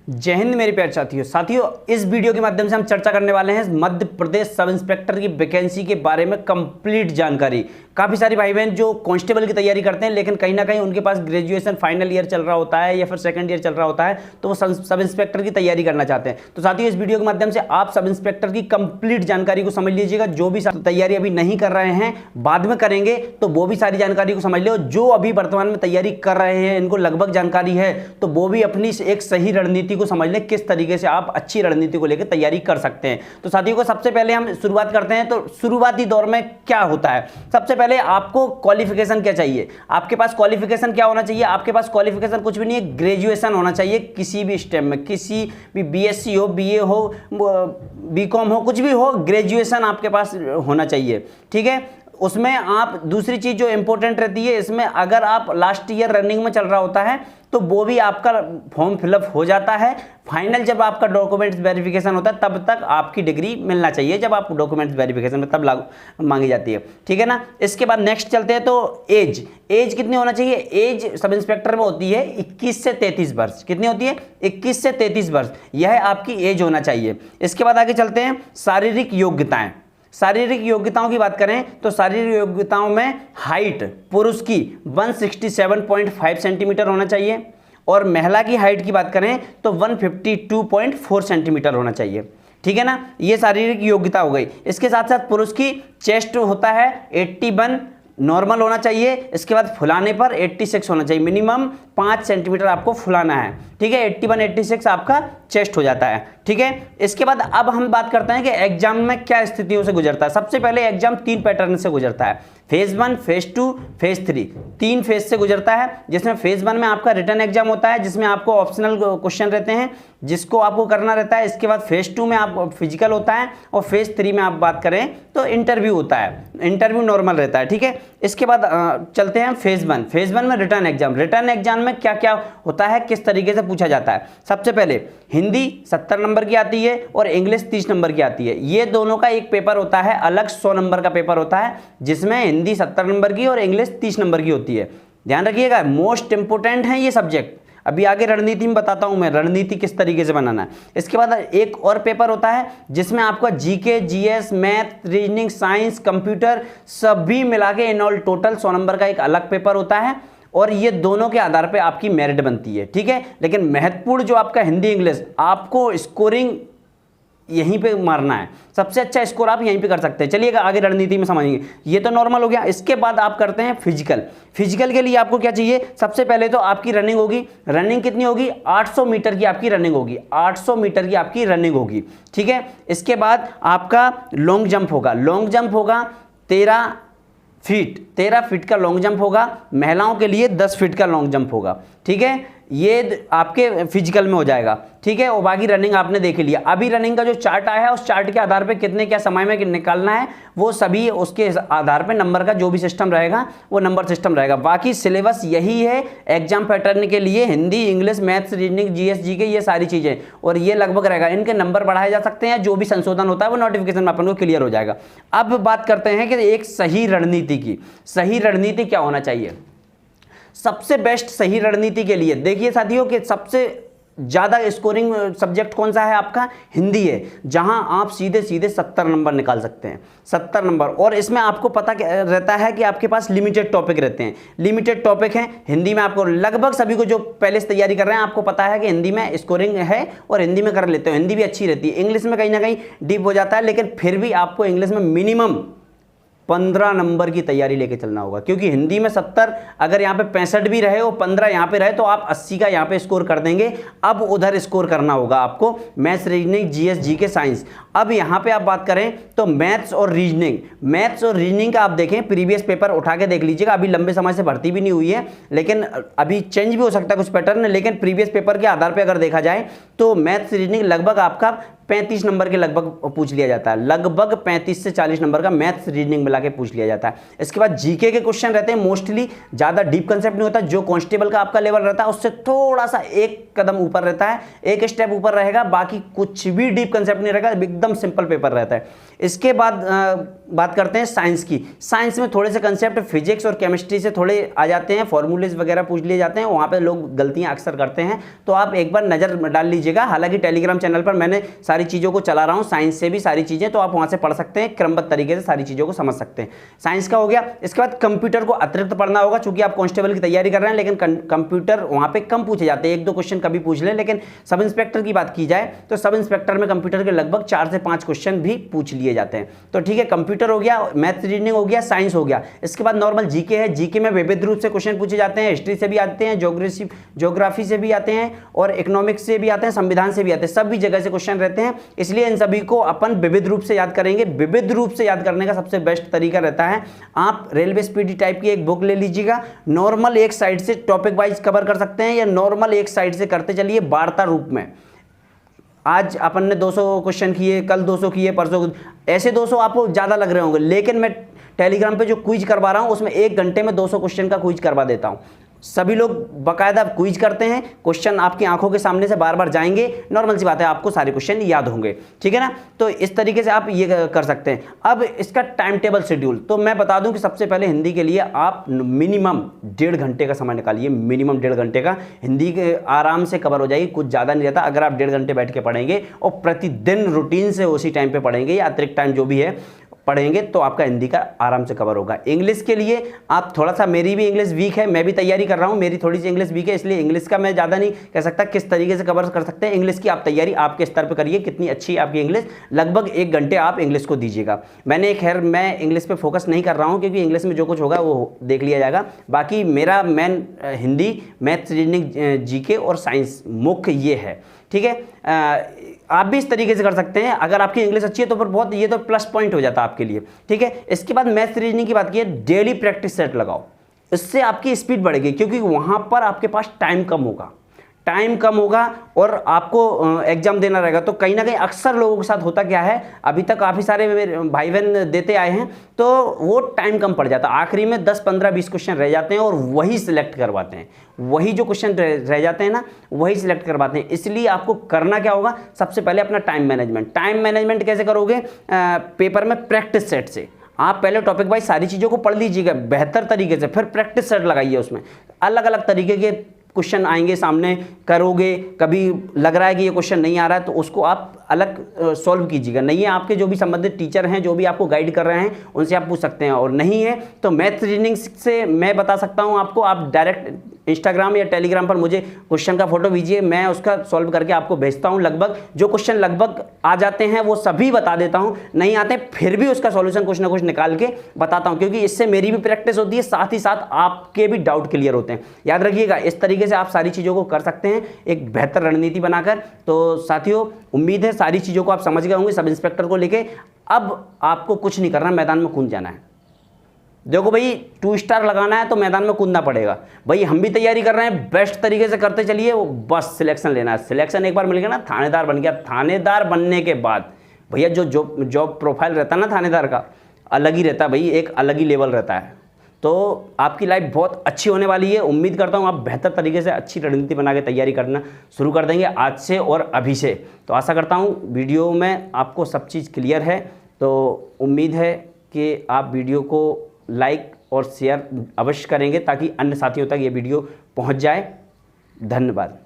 जय हिंद मेरे प्यारे साथियों, इस वीडियो के माध्यम से हम चर्चा करने वाले हैं मध्य प्रदेश सब इंस्पेक्टर की वैकेंसी के बारे में कंप्लीट जानकारी। काफ़ी सारी भाई बहन जो कांस्टेबल की तैयारी करते हैं लेकिन कहीं ना कहीं उनके पास ग्रेजुएशन फाइनल ईयर चल रहा होता है या फिर सेकंड ईयर चल रहा होता है, तो वो सब इंस्पेक्टर की तैयारी करना चाहते हैं। तो साथियों, इस वीडियो के माध्यम से आप सब इंस्पेक्टर की कंप्लीट जानकारी को समझ लीजिएगा। जो भी तैयारी अभी नहीं कर रहे हैं, बाद में करेंगे, तो वो भी सारी जानकारी को समझ लो। जो अभी वर्तमान में तैयारी कर रहे हैं, इनको लगभग जानकारी है, तो वो भी अपनी एक सही रणनीति को समझ लें, किस तरीके से आप अच्छी रणनीति को लेकर तैयारी कर सकते हैं। तो साथियों को सबसे पहले हम शुरुआत करते हैं। तो शुरुआती दौर में क्या होता है, सबसे पहले आपको क्वालिफिकेशन क्या चाहिए, आपके पास क्वालिफिकेशन क्या होना चाहिए। आपके पास क्वालिफिकेशन कुछ भी नहीं है, ग्रेजुएशन होना चाहिए किसी भी स्टेम में, किसी भी बीएससी हो, बीए हो, बीकॉम हो, कुछ भी हो, ग्रेजुएशन आपके पास होना चाहिए। ठीक है, उसमें आप दूसरी चीज जो इंपॉर्टेंट रहती है इसमें, अगर आप लास्ट ईयर रनिंग में चल रहा होता है तो वो भी आपका फॉर्म फिलअप हो जाता है। फाइनल जब आपका डॉक्यूमेंट्स वेरिफिकेशन होता है तब तक आपकी डिग्री मिलना चाहिए, जब आप डॉक्यूमेंट्स वेरिफिकेशन में तब लागू मांगी जाती है। ठीक है ना। इसके बाद नेक्स्ट चलते हैं। तो एज कितनी होना चाहिए। एज सब इंस्पेक्टर में होती है 21 से 33 वर्ष। कितनी होती है, 21 से 33 वर्ष, यह आपकी एज होना चाहिए। इसके बाद आगे चलते हैं, शारीरिक योग्यताएं। शारीरिक योग्यताओं की बात करें तो शारीरिक योग्यताओं में हाइट पुरुष की 167.5 सेंटीमीटर होना चाहिए, और महिला की हाइट की बात करें तो 152.4 सेंटीमीटर होना चाहिए। ठीक है ना, ये शारीरिक योग्यता हो गई। इसके साथ साथ पुरुष की चेस्ट होता है 81 नॉर्मल होना चाहिए। इसके बाद फुलाने पर 86 होना चाहिए, मिनिमम 5 सेंटीमीटर आपको फुलाना है। ठीक है, 81 86 आपका चेस्ट हो जाता है। ठीक है, इसके बाद अब हम बात करते हैं कि एग्जाम में क्या स्थितियों से गुजरता है। सबसे पहले एग्जाम 3 पैटर्न से गुजरता है, फेज 1, फेज 2, फेज 3, 3 फेज से गुजरता है। जिसमें फेज 1 में आपका रिटन एग्जाम होता है, जिसमें आपको ऑप्शनल क्वेश्चन रहते हैं जिसको आपको करना रहता है। इसके बाद फेज 2 में आप फिजिकल होता है, और फेज 3 में आप बात करें तो इंटरव्यू होता है, इंटरव्यू नॉर्मल रहता है। ठीक है, इसके बाद चलते हैं फेज 1। फेज 1 में रिटन एग्जाम। रिटन एग्जाम में क्या क्या होता है, किस तरीके से पूछा जाता है। सबसे पहले हिंदी 70 नंबर की आती है और इंग्लिश 30 नंबर की आती है। ये दोनों का एक पेपर होता है, अलग 100 नंबर का पेपर होता है, जिसमें हिंदी 70 नंबर की और इंग्लिश 30 नंबर की होती है। ध्यान रखिएगा, मोस्ट इंपोर्टेंट है ये सब्जेक्ट। अभी आगे रणनीति में बताता हूं मैं, रणनीति किस तरीके से बनाना है। इसके बाद एक और पेपर होता है जिसमें आपका GK, GS, math, reasoning, science, computer सभी मिला के इन ऑल टोटल 100 नंबर का एक अलग पेपर होता है, और ये दोनों के आधार पे आपकी मेरिट बनती है। ठीक है, लेकिन महत्वपूर्ण जो आपका हिंदी इंग्लिश, आपको स्कोरिंग यहीं पे मारना है, सबसे अच्छा स्कोर आप यहीं पे कर सकते हैं। चलिएगा आगे रणनीति में समझेंगे। ये तो नॉर्मल हो गया। इसके बाद आप करते हैं फिजिकल। फिजिकल के लिए आपको क्या चाहिए, सबसे पहले तो आपकी रनिंग होगी। रनिंग कितनी होगी, 800 मीटर की आपकी रनिंग होगी, 800 मीटर की आपकी रनिंग होगी। ठीक है, इसके बाद आपका लॉन्ग जंप होगा। लॉन्ग जंप होगा 13 फीट का लॉन्ग जंप होगा। महिलाओं के लिए 10 फीट का लॉन्ग जंप होगा। ठीक है, ये आपके फिजिकल में हो जाएगा। ठीक है, और बाकी रनिंग आपने देख लिया। अभी रनिंग का जो चार्ट आया है उस चार्ट के आधार पे कितने क्या समय में निकालना है, वो सभी उसके आधार पे नंबर का जो भी सिस्टम रहेगा वो नंबर सिस्टम रहेगा। बाकी सिलेबस यही है एग्जाम पैटर्न के लिए, Hindi, English, maths, reasoning, GS, GK, ये सारी चीजें, और ये लगभग रहेगा। इनके नंबर बढ़ाए जा सकते हैं, जो भी संशोधन होता है वो नोटिफिकेशन में अपन को क्लियर हो जाएगा। अब बात करते हैं कि एक सही रणनीति की। सही रणनीति क्या होना चाहिए। सबसे बेस्ट सही रणनीति के लिए देखिए साथियों कि सबसे ज़्यादा स्कोरिंग सब्जेक्ट कौन सा है आपका, हिंदी है, जहां आप सीधे सीधे 70 नंबर निकाल सकते हैं, 70 नंबर। और इसमें आपको पता रहता है कि आपके पास लिमिटेड टॉपिक रहते हैं। लिमिटेड टॉपिक हैं हिंदी में। आपको लगभग सभी को जो पहले से तैयारी कर रहे हैं आपको पता है कि हिंदी में स्कोरिंग है और हिंदी में कर लेते हो, हिंदी भी अच्छी रहती है। इंग्लिश में कहीं ना कहीं डीप हो जाता है, लेकिन फिर भी आपको इंग्लिश में मिनिमम 15 नंबर की तैयारी लेके चलना होगा, क्योंकि हिंदी में 70, अगर यहाँ पे 65 भी रहे और 15 यहाँ पे रहे तो आप 80 का यहाँ पे स्कोर कर देंगे। अब उधर स्कोर करना होगा आपको maths, reasoning, GS, GK, science. अब यहाँ पे आप बात करें तो मैथ्स और रीजनिंग का आप देखें, प्रीवियस पेपर उठा के देख लीजिएगा। अभी लंबे समय से भर्ती भी नहीं हुई है, लेकिन अभी चेंज भी हो सकता है कुछ पैटर्न, लेकिन प्रीवियस पेपर के आधार पर अगर देखा जाए तो मैथ्स, रीजनिंग लगभग आपका 35 नंबर के लगभग पूछ लिया जाता है। लगभग 35 से 40 नंबर का मैथ्स, रीजनिंग मिला के पूछ लिया जाता है। इसके बाद जीके के क्वेश्चन रहते हैं, मोस्टली ज़्यादा डीप कंसेप्ट नहीं होता। जो कांस्टेबल का आपका लेवल रहता है उससे थोड़ा सा एक कदम ऊपर रहता है, एक स्टेप ऊपर रहेगा। बाकी कुछ भी डीप कंसेप्ट नहीं रहेगा, एकदम सिंपल पेपर रहता है। इसके बाद बात करते हैं साइंस की। साइंस में थोड़े से कंसेप्ट फिजिक्स और केमिस्ट्री से थोड़े आ जाते हैं, फॉर्मूलेज वगैरह पूछ लिए जाते हैं, वहाँ पे लोग गलतियाँ अक्सर करते हैं, तो आप एक बार नज़र डाल लीजिएगा। हालांकि टेलीग्राम चैनल पर मैंने सारी चीज़ों को चला रहा हूँ, साइंस से भी सारी चीज़ें, तो आप वहाँ से पढ़ सकते हैं, क्रमबद्ध तरीके से सारी चीज़ों को समझ सकते हैं। साइंस का हो गया। इसके बाद कंप्यूटर को अतिरिक्त पढ़ना होगा, चूंकि आप कांस्टेबल की तैयारी कर रहे हैं, लेकिन कंप्यूटर वहाँ पे कम पूछे जाते हैं, 1-2 क्वेश्चन कभी पूछ ले, लेकिन सब इंस्पेक्टर की बात की जाए तो सब इंस्पेक्टर में कंप्यूटर के लगभग 4 से 5 क्वेश्चन भी पूछ लिए जाते हैं। तो ठीक है, कंप्यूटर हो गया, मैथ रीजनिंग हो गया, साइंस हो गया। इसके बाद नॉर्मल जीके है। जीके में विविध रूप से क्वेश्चन पूछे जाते हैं, हिस्ट्री से भी आते हैं, ज्योग्राफी से भी आते हैं, और इकोनॉमिक्स से भी आते हैं, संविधान से भी आते हैं, सभी जगह से क्वेश्चन रहते हैं। इसलिए इन सभी को अपन विविध रूप से याद करेंगे। विविध रूप से याद करने का सबसे बेस्ट तरीका रहता है, आप रेलवे स्पीड टाइप की एक बुक ले लीजिएगा। नॉर्मल एक साइड से टॉपिक वाइज कवर कर सकते हैं, या नॉर्मल एक साइड से करते चलिए वार्ता रूप में। आज अपन ने 200 क्वेश्चन किए, कल 200 किए, परसों ऐसे 200 आपको ज़्यादा लग रहे होंगे, लेकिन मैं टेलीग्राम पे जो क्विज करवा रहा हूँ उसमें 1 घंटे में 200 क्वेश्चन का क्विज करवा देता हूँ। सभी लोग बाकायदा क्विज करते हैं, क्वेश्चन आपकी आंखों के सामने से बार बार जाएंगे, नॉर्मल सी बात है, आपको सारे क्वेश्चन याद होंगे, ठीक है ना। तो इस तरीके से आप ये कर सकते हैं। अब इसका टाइम टेबल शेड्यूल तो मैं बता दूं कि सबसे पहले हिंदी के लिए आप मिनिमम 1.5 घंटे का समय निकालिए, मिनिमम 1.5 घंटे का। हिंदी के आराम से कवर हो जाएगी, कुछ ज़्यादा नहीं रहता अगर आप 1.5 घंटे बैठ के पढ़ेंगे और प्रतिदिन रूटीन से उसी टाइम पर पढ़ेंगे या अतिरिक्त टाइम जो भी है पढ़ेंगे, तो आपका हिंदी का आराम से कवर होगा। इंग्लिश के लिए आप थोड़ा सा, मेरी भी इंग्लिश वीक है, मैं भी तैयारी कर रहा हूँ, मेरी थोड़ी सी इंग्लिश वीक है, इसलिए इंग्लिश का मैं ज़्यादा नहीं कह सकता किस तरीके से कवर कर सकते हैं। इंग्लिश की आप तैयारी आपके स्तर पर करिए, कितनी अच्छी आपकी इंग्लिश, लगभग 1 घंटे आप इंग्लिश को दीजिएगा। मैंने खैर मैं इंग्लिश पर फोकस नहीं कर रहा हूँ, क्योंकि इंग्लिश में जो कुछ होगा वो देख लिया जाएगा। बाकी मेरा main Hindi, math, reasoning, GK और साइंस मुख्य ये है, ठीक है। आप भी इस तरीके से कर सकते हैं, अगर आपकी इंग्लिश अच्छी है तो फिर बहुत, ये तो प्लस पॉइंट हो जाता है आपके लिए, ठीक है। इसके बाद मैथ रीजनिंग की बात की है, डेली प्रैक्टिस सेट लगाओ, इससे आपकी स्पीड बढ़ेगी, क्योंकि वहां पर आपके पास टाइम कम होगा और आपको एग्जाम देना रहेगा। तो कहीं ना कहीं अक्सर लोगों के साथ होता क्या है, अभी तक काफ़ी सारे मेरे भाई बहन देते आए हैं, तो वो टाइम कम पड़ जाता है, आखिरी में 10, 15, 20 क्वेश्चन रह जाते हैं और वही सिलेक्ट करवाते हैं, वही जो क्वेश्चन रह जाते हैं ना वही सिलेक्ट करवाते हैं। इसलिए आपको करना क्या होगा, सबसे पहले अपना टाइम मैनेजमेंट कैसे करोगे, पेपर में प्रैक्टिस सेट से आप पहले टॉपिक वाइज सारी चीज़ों को पढ़ लीजिएगा बेहतर तरीके से, फिर प्रैक्टिस सेट लगाइए, उसमें अलग अलग तरीके के क्वेश्चन आएंगे सामने, करोगे, कभी लग रहा है कि ये क्वेश्चन नहीं आ रहा है तो उसको आप अलग सॉल्व कीजिएगा। नहीं है, आपके जो भी संबंधित टीचर हैं, जो भी आपको गाइड कर रहे हैं, उनसे आप पूछ सकते हैं, और नहीं है तो मैथ रीजनिंग से मैं बता सकता हूं आपको, आप डायरेक्ट इंस्टाग्राम या टेलीग्राम पर मुझे क्वेश्चन का फोटो भेजिए, मैं उसका सॉल्व करके आपको भेजता हूं। लगभग जो क्वेश्चन लगभग आ जाते हैं वो सभी बता देता हूं, नहीं आते फिर भी उसका सॉल्यूशन कुछ ना कुछ निकाल के बताता हूं, क्योंकि इससे मेरी भी प्रैक्टिस होती है, साथ ही साथ आपके भी डाउट क्लियर होते हैं। याद रखिएगा, इस तरीके से आप सारी चीज़ों को कर सकते हैं एक बेहतर रणनीति बनाकर। तो साथियों, उम्मीद है सारी चीज़ों को आप समझ गए होंगे सब इंस्पेक्टर को लेके। अब आपको कुछ नहीं करना, मैदान में कूद जाना है। देखो भाई, 2 स्टार लगाना है तो मैदान में कूदना पड़ेगा। भाई हम भी तैयारी कर रहे हैं, बेस्ट तरीके से करते चलिए, वो बस सिलेक्शन लेना है। सिलेक्शन एक बार मिल गया ना, थानेदार बन गया। थानेदार बनने के बाद भैया जो जॉब प्रोफाइल रहता है ना थानेदार का, अलग ही रहता है भाई, एक अलग ही लेवल रहता है। तो आपकी लाइफ बहुत अच्छी होने वाली है। उम्मीद करता हूँ आप बेहतर तरीके से अच्छी रणनीति बना के तैयारी करना शुरू कर देंगे आज से और अभी से। तो आशा करता हूँ वीडियो में आपको सब चीज़ क्लियर है। तो उम्मीद है कि आप वीडियो को लाइक और शेयर अवश्य करेंगे, ताकि अन्य साथियों तक ये वीडियो पहुँच जाए। धन्यवाद।